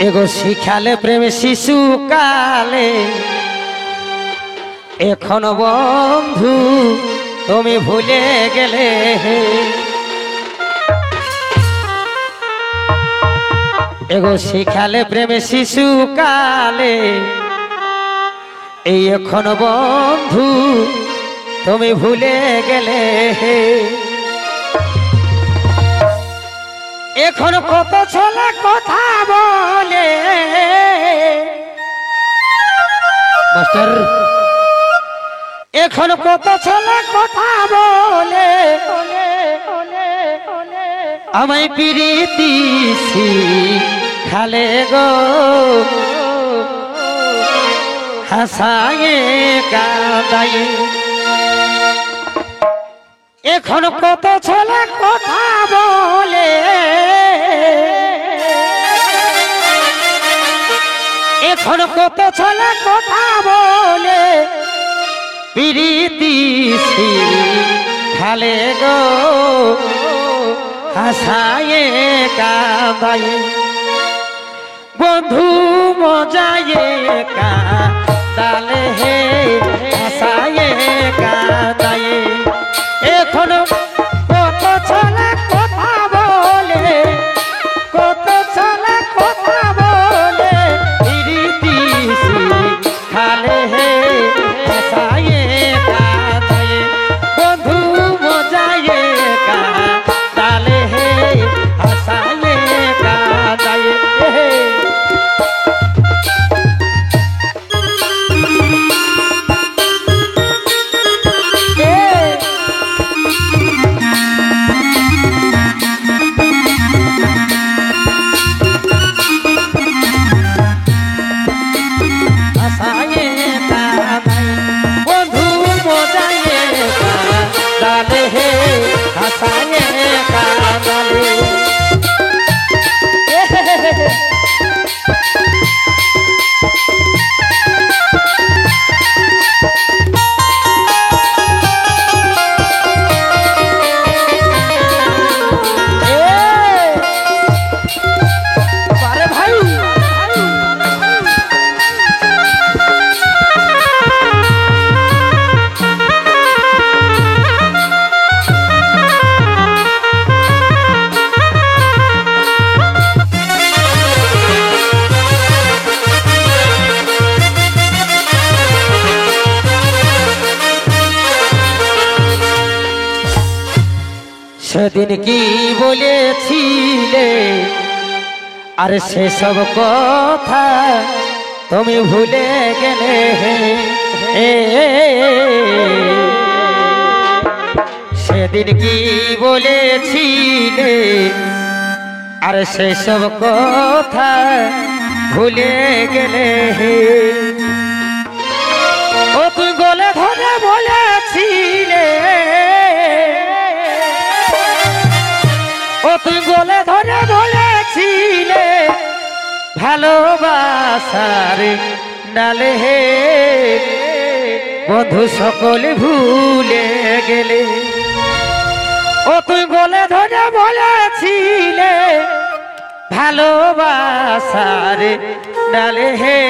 एगो शिखाले प्रेम शिशु काले एखन बंधु तुमी भूले गेले एगो शिखाले प्रेम शिशु काले एखन बंधु तुमी भूले गेले एखन कत छले कथा बोले मास्टर एखन कत छले कथा बोले आमाय प्रीति शिखाले गो हासाये कांदाये एखन कत छले कथा बोले एखन कत छले कथा बोले प्रीति शिखाले गो हासाये कांदाये बंधु मजाये कांदाले हे हासाये कांदाये एखन कत छले कथा बोले कत छले कथा बोले प्रीति शिखाले हे हासाये कांदाये बंधु मजाये कांदाले हे हासाये कांदाये সেদিন কি বলেছিলে আর সে সব কথা তুমি ভুলে গেলে সেদিন কি বলেছিলে আর সে সব কথা ভুলে গেলে ও তুই গলে ধরে বলেছিলে তুই গলে ধরে বলেছিলে ভালোবাসার ডালে হে বন্ধু সকলে ভুলে গেলে ও তুই গলে ধরে বলেছিলে ভালোবাসার ডালে হে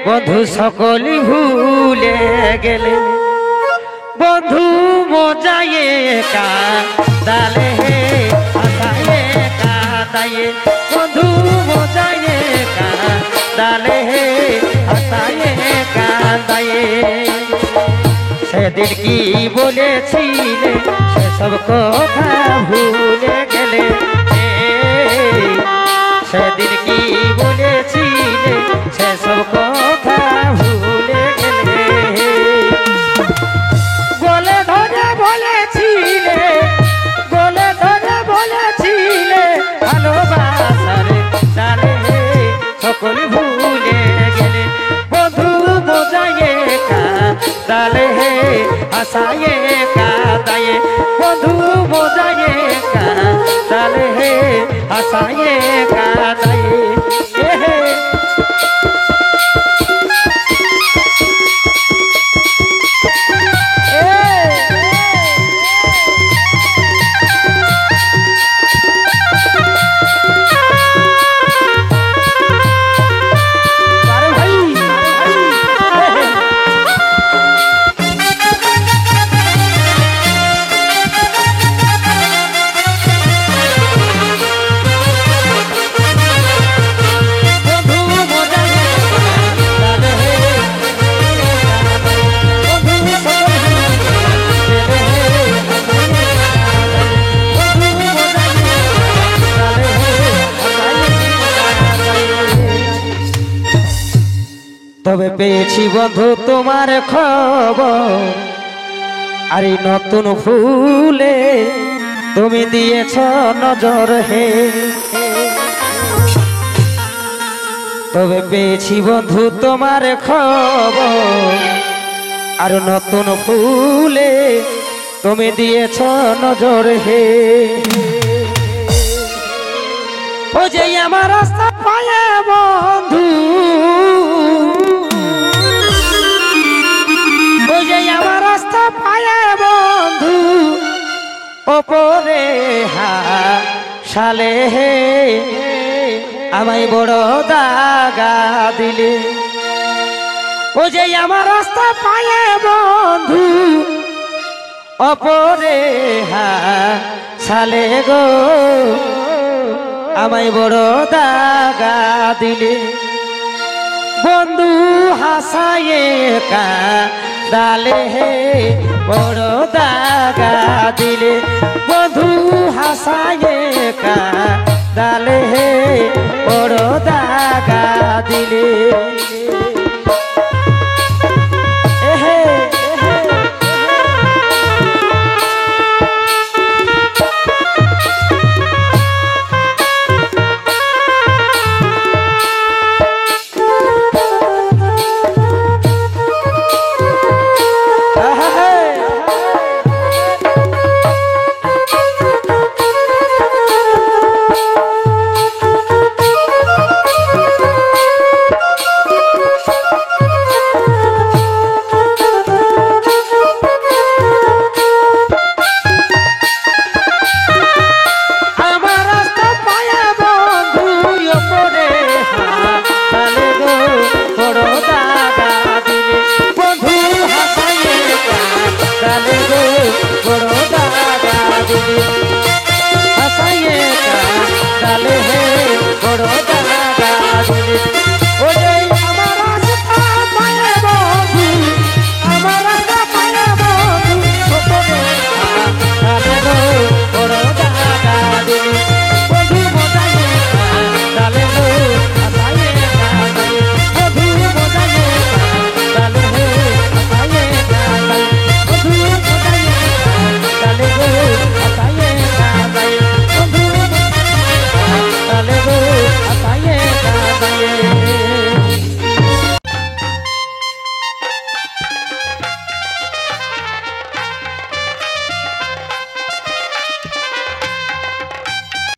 বন্ধু সকলে ভুলে গেলে বন্ধু মজায়ে কাঁদালে হে হাসায়ে কাঁদায়ে বন্ধু মজায়ে কাঁদালে হে হাসায়ে কাঁদায়ে সেদিন কি বলেছিলে সেসব কথা ভুলে গেলে সেদিন কি বলেছিলে সেসব কথা ভুলে গেলে গলে ধরে বলেছিলে গলে ধরে বলেছিলে ভালোবাসার ডালে সকল ভুলে গেলে বন্ধু বোঝায়ে কাঁদালে হে হাসায়ে কাঁদায়ে বন্ধু বোঝায়ে কাঁদালে হে হাসায়ে কাঁদায়ে তবে পেয়েছি বন্ধু তোমার খবর, আর এই নতুন ফুলে তুমি দিয়েছ নজর হে। তবে পেয়েছি বন্ধু তোমার খবর, আর নতুন ফুলে তুমি দিয়েছ নজর হে। ও যে আমার রাস্তা পায়ে বন্ধু, ও যে আমার রাস্তা পায়ে বন্ধু, ওপরে হাসালে হে আমায় বড় দাগা দিলে। ও যে আমার রাস্তা পায়ে বন্ধু, অপরে হাসালে গো আমায় বড় দাগা দিলে। বন্ধু হাসায়ে কাঁদালে হে বড় দাগা দিলে। বন্ধু হাসায়ে কাঁদালে হে বড় দাগা